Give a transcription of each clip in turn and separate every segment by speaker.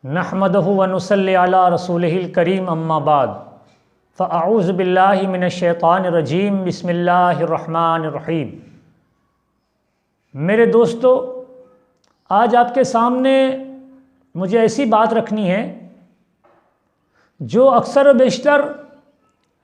Speaker 1: नहमदहु व नुसल्ली अला रसूलिहिल करीम अम्मा बाद फ़अऊज़ु बिल्लाहि मिनश्शैतानिर रजीम बिस्मिल्लाहिर रहमानिर रहीम। मेरे दोस्तों, आज आपके सामने मुझे ऐसी बात रखनी है जो अक्सर व बेशतर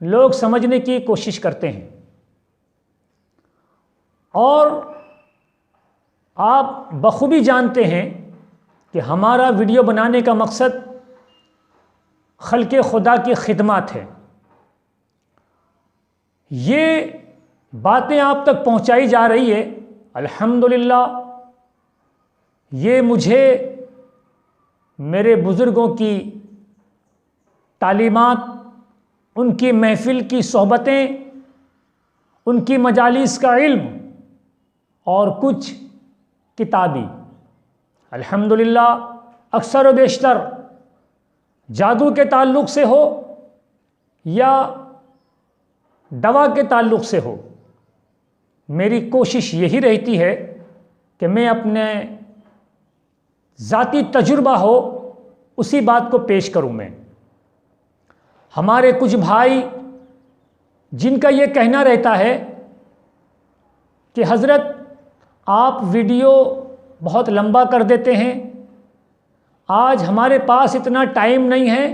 Speaker 1: लोग समझने की कोशिश करते हैं और आप बखूबी जानते हैं कि हमारा वीडियो बनाने का मकसद खल्क़े खुदा की खिदमत है। ये बातें आप तक पहुंचाई जा रही है, अल्हम्दुलिल्लाह। ये मुझे मेरे बुज़ुर्गों की तालीमात, उनकी महफ़िल की सोहबतें, उनकी मजालिस का इल्म और कुछ किताबी, अल्हम्दुलिल्लाह, अक्सर व बेशतर जादू के ताल्लुक़ से हो या दवा के ताल्लुक़ से हो, मेरी कोशिश यही रहती है कि मैं अपने ज़ाती तजुर्बा हो उसी बात को पेश करूं। मैं हमारे कुछ भाई जिनका ये कहना रहता है कि हज़रत आप वीडियो बहुत लंबा कर देते हैं, आज हमारे पास इतना टाइम नहीं है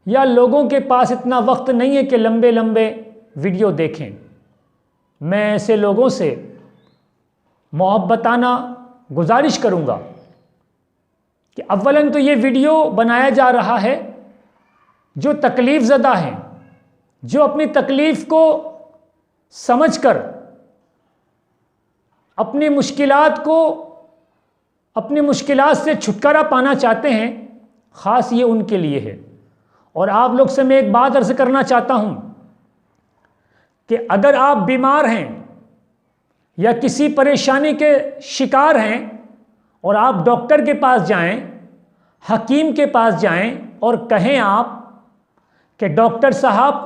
Speaker 1: या लोगों के पास इतना वक्त नहीं है कि लंबे लंबे वीडियो देखें। मैं ऐसे लोगों से मोहब्बताना गुजारिश करूंगा कि अव्वलन तो ये वीडियो बनाया जा रहा है जो तकलीफ़ ज़दा हैं, जो अपनी तकलीफ़ को समझकर अपनी मुश्किलात से छुटकारा पाना चाहते हैं, ख़ास ये उनके लिए है। और आप लोग से मैं एक बात अर्ज़ करना चाहता हूँ कि अगर आप बीमार हैं या किसी परेशानी के शिकार हैं और आप डॉक्टर के पास जाएं, हकीम के पास जाएं और कहें आप कि डॉक्टर साहब,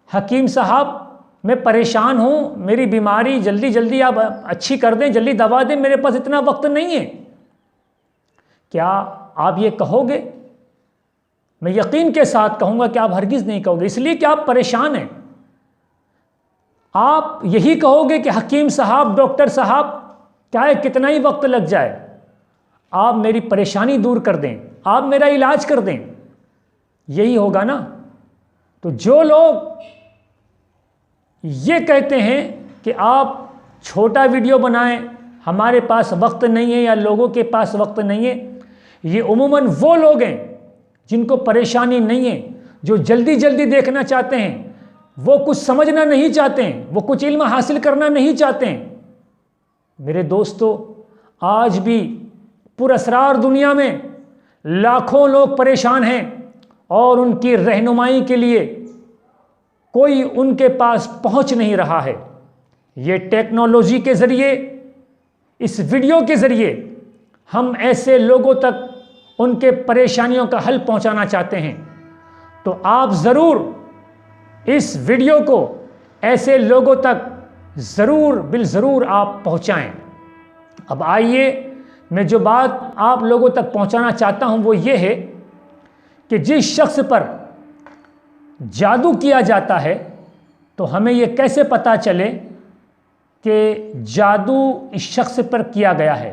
Speaker 1: हकीम साहब, मैं परेशान हूँ, मेरी बीमारी जल्दी जल्दी आप अच्छी कर दें, जल्दी दवा दें, मेरे पास इतना वक्त नहीं है, क्या आप ये कहोगे? मैं यकीन के साथ कहूँगा कि आप हरगिज़ नहीं कहोगे, इसलिए कि आप परेशान हैं। आप यही कहोगे कि हकीम साहब, डॉक्टर साहब, चाहे कितना ही वक्त लग जाए, आप मेरी परेशानी दूर कर दें, आप मेरा इलाज कर दें, यही होगा ना। तो जो लोग ये कहते हैं कि आप छोटा वीडियो बनाएं, हमारे पास वक्त नहीं है या लोगों के पास वक्त नहीं है, ये उमूमन वो लोग हैं जिनको परेशानी नहीं है, जो जल्दी जल्दी देखना चाहते हैं, वो कुछ समझना नहीं चाहते हैं, वो कुछ इल्म हासिल करना नहीं चाहते हैं। मेरे दोस्तों, आज भी पुरअसरार दुनिया में लाखों लोग परेशान हैं और उनकी रहनुमाई के लिए कोई उनके पास पहुंच नहीं रहा है। ये टेक्नोलॉजी के ज़रिए, इस वीडियो के ज़रिए हम ऐसे लोगों तक उनके परेशानियों का हल पहुंचाना चाहते हैं। तो आप ज़रूर इस वीडियो को ऐसे लोगों तक ज़रूर बिलज़रूर आप पहुंचाएं। अब आइए, मैं जो बात आप लोगों तक पहुंचाना चाहता हूं वो ये है कि जिस शख्स पर जादू किया जाता है, तो हमें ये कैसे पता चले कि जादू इस शख्स पर किया गया है?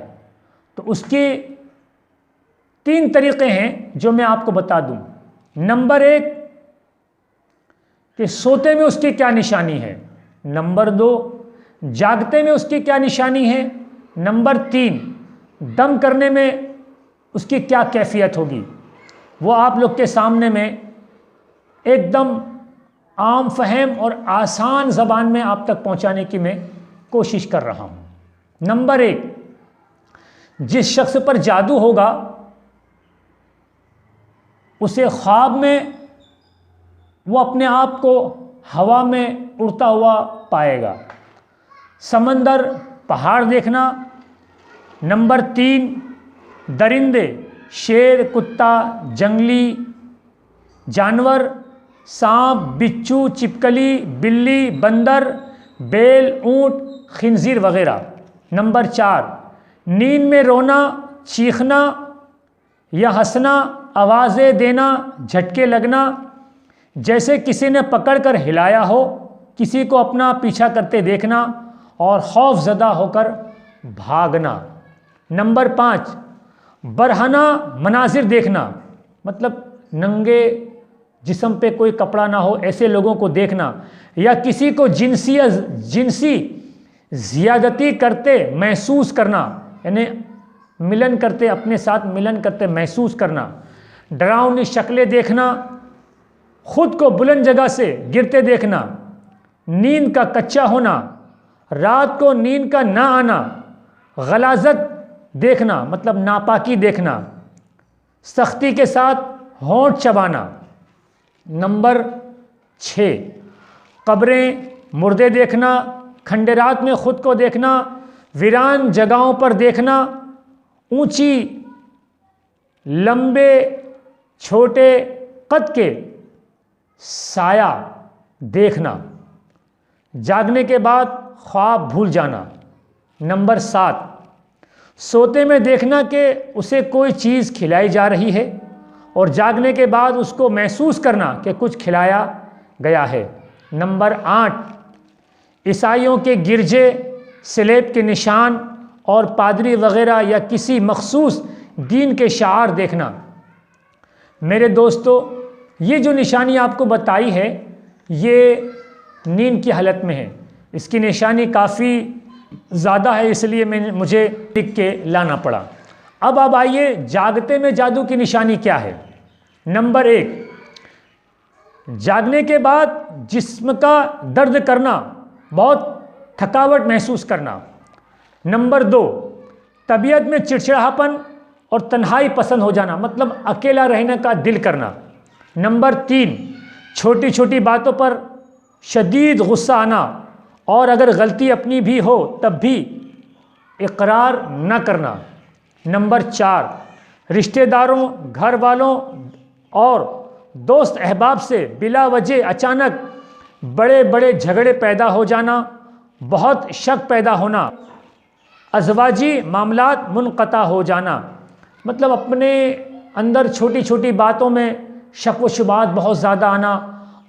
Speaker 1: तो उसके 3 तरीक़े हैं जो मैं आपको बता दूं। नंबर 1 कि सोते में उसकी क्या निशानी है। नंबर 2 जागते में उसकी क्या निशानी है। नंबर 3 दम करने में उसकी क्या कैफियत होगी। वो आप लोग के सामने में एकदम आम फहम और आसान ज़बान में आप तक पहुंचाने की मैं कोशिश कर रहा हूं। नंबर 1, जिस शख्स पर जादू होगा उसे ख्वाब में वो अपने आप को हवा में उड़ता हुआ पाएगा। समंदर, पहाड़ देखना। नंबर 3, दरिंदे, शेर, कुत्ता, जंगली जानवर, सांप, बिच्छू, छिपकली, बिल्ली, बंदर, बैल, ऊंट, खिंजीर वगैरह। नंबर 4, नींद में रोना, चीखना या हंसना, आवाज़ें देना, झटके लगना, जैसे किसी ने पकड़कर हिलाया हो, किसी को अपना पीछा करते देखना और खौफजदा होकर भागना। नंबर 5, बरहना मनाजिर देखना, मतलब नंगे जिस्म पे कोई कपड़ा ना हो ऐसे लोगों को देखना, या किसी को जिनसी ज़ियादती करते महसूस करना, यानी मिलन करते, अपने साथ मिलन करते महसूस करना। डरावनी शक्लें देखना, खुद को बुलंद जगह से गिरते देखना, नींद का कच्चा होना, रात को नींद का ना आना, गलाजत देखना मतलब नापाकी देखना, सख्ती के साथ होंठ चबाना। नंबर 6, कब्रें, मुर्दे देखना, खंडेरात में खुद को देखना, वीरान जगहों पर देखना, ऊंची लंबे छोटे कद के साया देखना, जागने के बाद ख्वाब भूल जाना। नंबर 7, सोते में देखना कि उसे कोई चीज़ खिलाई जा रही है और जागने के बाद उसको महसूस करना कि कुछ खिलाया गया है। नंबर 8, ईसाइयों के गिरजे, स्लेब के निशान और पादरी वगैरह या किसी मखसूस दीन के शार देखना। मेरे दोस्तों, ये जो निशानी आपको बताई है ये नींद की हालत में है। इसकी निशानी काफ़ी ज़्यादा है, इसलिए मुझे लिख के लाना पड़ा। अब आइए जागते में जादू की निशानी क्या है। नंबर 1, जागने के बाद जिस्म का दर्द करना, बहुत थकावट महसूस करना। नंबर 2, तबीयत में चिड़चिड़ापन और तन्हाई पसंद हो जाना, मतलब अकेला रहने का दिल करना। नंबर 3, छोटी छोटी बातों पर शदीद गुस्सा आना और अगर गलती अपनी भी हो तब भी इकरार न करना। नंबर 4, रिश्तेदारों, घर वालों और दोस्त अहबाब से बिला वजह अचानक बड़े बड़े झगड़े पैदा हो जाना, बहुत शक पैदा होना, अज़वाजी मामलात मुनक़ता हो जाना, मतलब अपने अंदर छोटी छोटी बातों में शक व शुबात बहुत ज़्यादा आना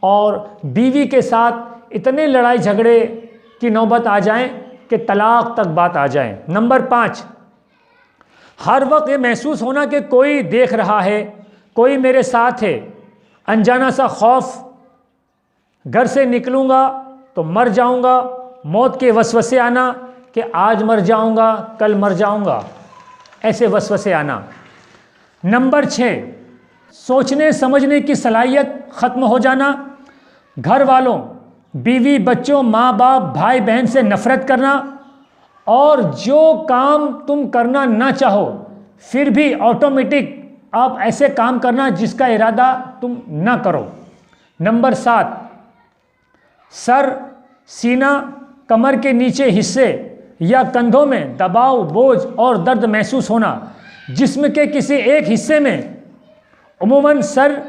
Speaker 1: और बीवी के साथ इतने लड़ाई झगड़े की नौबत आ जाए कि तलाक तक बात आ जाए। नंबर 5, हर वक्त ये महसूस होना कि कोई देख रहा है, कोई मेरे साथ है, अनजाना सा खौफ, घर से निकलूँगा तो मर जाऊँगा, मौत के वसवसे आना कि आज मर जाऊँगा, कल मर जाऊँगा, ऐसे वसवसे आना। नंबर 6, सोचने समझने की सलाहियत ख़त्म हो जाना, घर वालों, बीवी, बच्चों, माँ बाप, भाई बहन से नफ़रत करना और जो काम तुम करना ना चाहो फिर भी ऑटोमेटिक आप ऐसे काम करना जिसका इरादा तुम ना करो। नंबर 7, सर, सीना, कमर के नीचे हिस्से या कंधों में दबाव, बोझ और दर्द महसूस होना, जिस्म के किसी एक हिस्से में उमूमन सर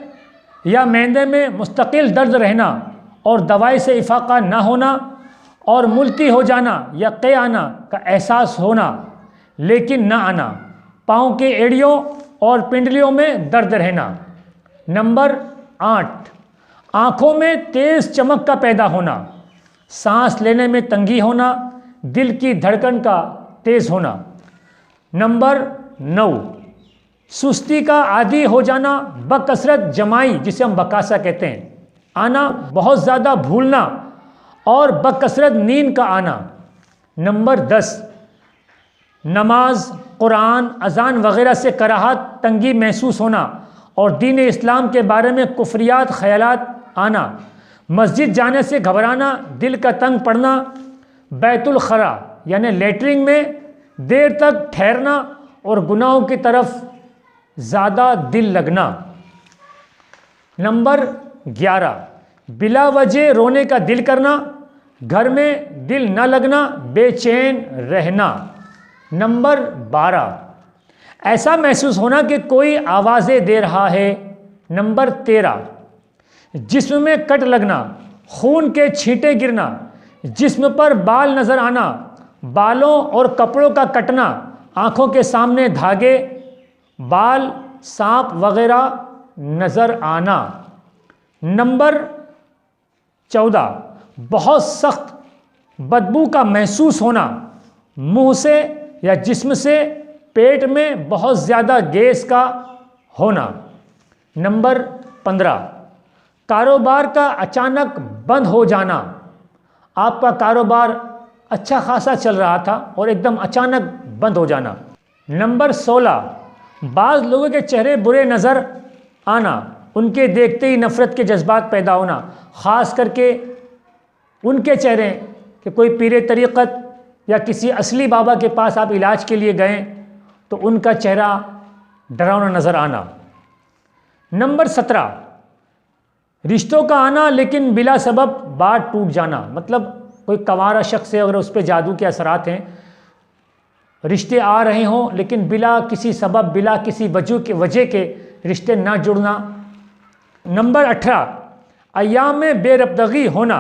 Speaker 1: या मैदे में मुस्तकिल दर्द रहना और दवाई से इफाका ना होना और मुल्ती हो जाना या क़े आना का एहसास होना लेकिन ना आना, पाँव के एड़ियों और पिंडलियों में दर्द रहना। नंबर 8, आँखों में तेज़ चमक का पैदा होना, सांस लेने में तंगी होना, दिल की धड़कन का तेज़ होना। नंबर 9, सुस्ती का आदी हो जाना, बकसरत जमाई जिसे हम बकासा कहते हैं आना, बहुत ज़्यादा भूलना और बकसरत नींद का आना। नंबर 10, नमाज, कुरान, अजान वगैरह से कराहत, तंगी महसूस होना और दीन इस्लाम के बारे में कुफरियात ख्यालात आना, मस्जिद जाने से घबराना, दिल का तंग पड़ना, बैतुल खरा यानी लेटरिन में देर तक ठहरना और गुनाहों की तरफ ज़्यादा दिल लगना। नंबर 11, बिला वजह रोने का दिल करना, घर में दिल न लगना, बेचैन रहना। नंबर 12, ऐसा महसूस होना कि कोई आवाज़ें दे रहा है। नंबर 13, जिस्म में कट लगना, खून के छींटे गिरना, जिस्म पर बाल नज़र आना, बालों और कपड़ों का कटना, आँखों के सामने धागे, बाल सांप वगैरह नज़र आना। नंबर 14, बहुत सख्त बदबू का महसूस होना, मुंह से या जिस्म से, पेट में बहुत ज़्यादा गैस का होना। नंबर 15, कारोबार का अचानक बंद हो जाना। आपका कारोबार अच्छा खासा चल रहा था और एकदम अचानक बंद हो जाना। नंबर 16, बाज़ लोगों के चेहरे बुरे नज़र आना, उनके देखते ही नफ़रत के जज्बात पैदा होना, ख़ास करके उनके चेहरे कि कोई पीरे तरीक़त या किसी असली बाबा के पास आप इलाज के लिए गए तो उनका चेहरा डरावना नज़र आना। नंबर 17, रिश्तों का आना लेकिन बिला सबब बात टूट जाना, मतलब कोई कंवारा शख्स है अगर उस पर जादू के असरात हैं, रिश्ते आ रहे हों लेकिन बिला किसी सबब, बिला किसी वजह के रिश्ते ना जुड़ना। नंबर 18, अय्याम में बेरब्तगी होना,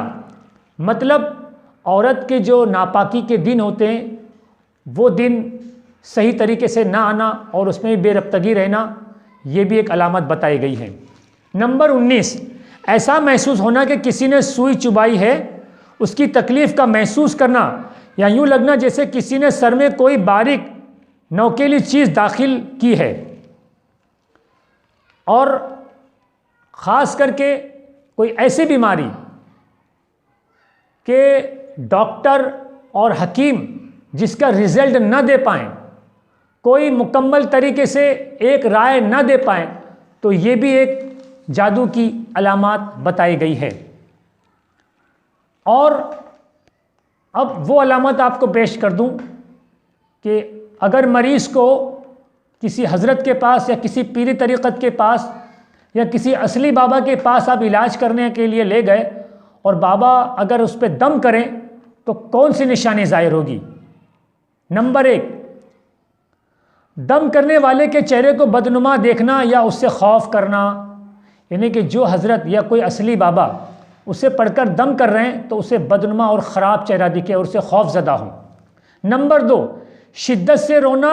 Speaker 1: मतलब औरत के जो नापाकी के दिन होते हैं वो दिन सही तरीके से ना आना और उसमें भी बेरब्तगी रहना, ये भी एक अलामत बताई गई है। नंबर 19, ऐसा महसूस होना कि किसी ने सुई चुभाई है, उसकी तकलीफ़ का महसूस करना या यूँ लगना जैसे किसी ने सर में कोई बारीक नोकीली चीज़ दाखिल की है। और ख़ास करके कोई ऐसी बीमारी कि डॉक्टर और हकीम जिसका रिज़ल्ट न दे पाएँ, कोई मुकम्मल तरीके से एक राय न दे पाएँ, तो ये भी एक जादू की अलामात बताई गई है। और अब वो अलामत आपको पेश कर दूं कि अगर मरीज़ को किसी हज़रत के पास या किसी पीरी तरीक़त के पास या किसी असली बाबा के पास आप इलाज करने के लिए ले गए और बाबा अगर उस पर दम करें तो कौन सी निशानी ज़ाहिर होगी। नंबर 1, दम करने वाले के चेहरे को बदनुमा देखना या उससे खौफ करना, यानी कि जो हज़रत या कोई असली बाबा उसे पढ़कर दम कर रहे हैं तो उसे बदनुमा और ख़राब चेहरा दिखे और उसे खौफ ज़दा हो। नंबर 2, शिद्दत से रोना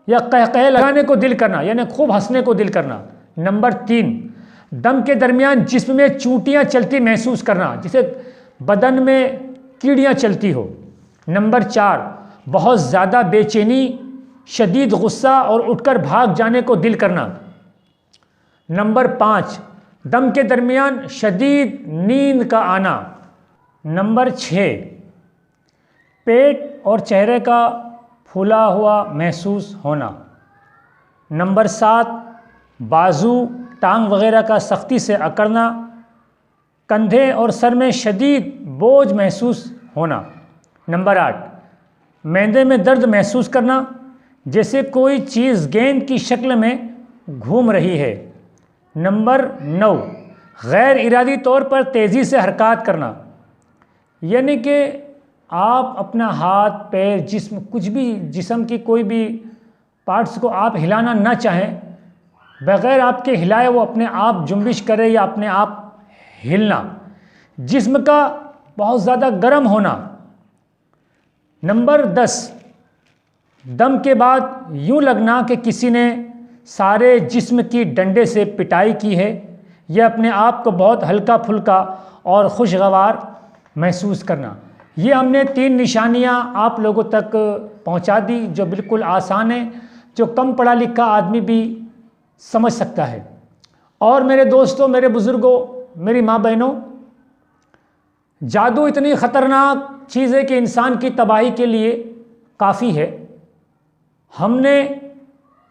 Speaker 1: या कहकहे लगाने को दिल करना, यानी खूब हंसने को दिल करना। नंबर 3, दम के दरमियान जिस्म में चूंटियाँ चलती महसूस करना, जिसे बदन में कीड़ियाँ चलती हो। नंबर 4, बहुत ज़्यादा बेचैनी, शदीद गुस्सा और उठकर भाग जाने को दिल करना। नंबर 5, दम के दरमियान शदीद नींद का आना। नंबर 6, पेट और चेहरे का फूला हुआ महसूस होना। नंबर 7, बाजू टांग वगैरह का सख्ती से अकड़ना, कंधे और सर में शदीद बोझ महसूस होना। नंबर 8, मैदे में दर्द महसूस करना जैसे कोई चीज़ गेंद की शक्ल में घूम रही है। नंबर 9, गैर इरादी तौर पर तेज़ी से हरकत करना, यानी कि आप अपना हाथ पैर जिस्म कुछ भी जिस्म की कोई भी पार्ट्स को आप हिलाना ना चाहें, बग़ैर आपके हिलाए वो अपने आप जुम्बिश करे या अपने आप हिलना। जिस्म का बहुत ज़्यादा गर्म होना। नंबर 10, दम के बाद यूँ लगना कि किसी ने सारे जिस्म की डंडे से पिटाई की है, यह अपने आप को बहुत हल्का फुल्का और खुशगवार महसूस करना। ये हमने 3 निशानियाँ आप लोगों तक पहुँचा दी जो बिल्कुल आसान है, जो कम पढ़ा लिखा आदमी भी समझ सकता है। और मेरे दोस्तों, मेरे बुज़ुर्गों, मेरी माँ बहनों, जादू इतनी ख़तरनाक चीज़ है कि इंसान की तबाही के लिए काफ़ी है। हमने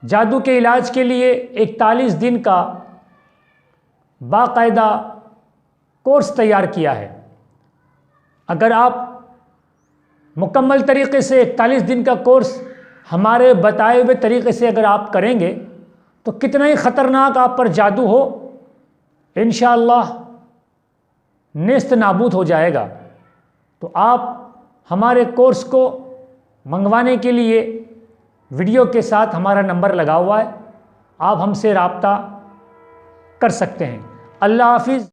Speaker 1: जादू के इलाज के लिए 41 दिन का बाकायदा कोर्स तैयार किया है। अगर आप मुकम्मल तरीके से 41 दिन का कोर्स हमारे बताए हुए तरीके से अगर आप करेंगे तो कितना ही ख़तरनाक आप पर जादू हो, इंशाअल्लाह नेस्त नाबूद हो जाएगा। तो आप हमारे कोर्स को मंगवाने के लिए वीडियो के साथ हमारा नंबर लगा हुआ है, आप हमसे राब्ता कर सकते हैं। अल्लाह हाफिज़।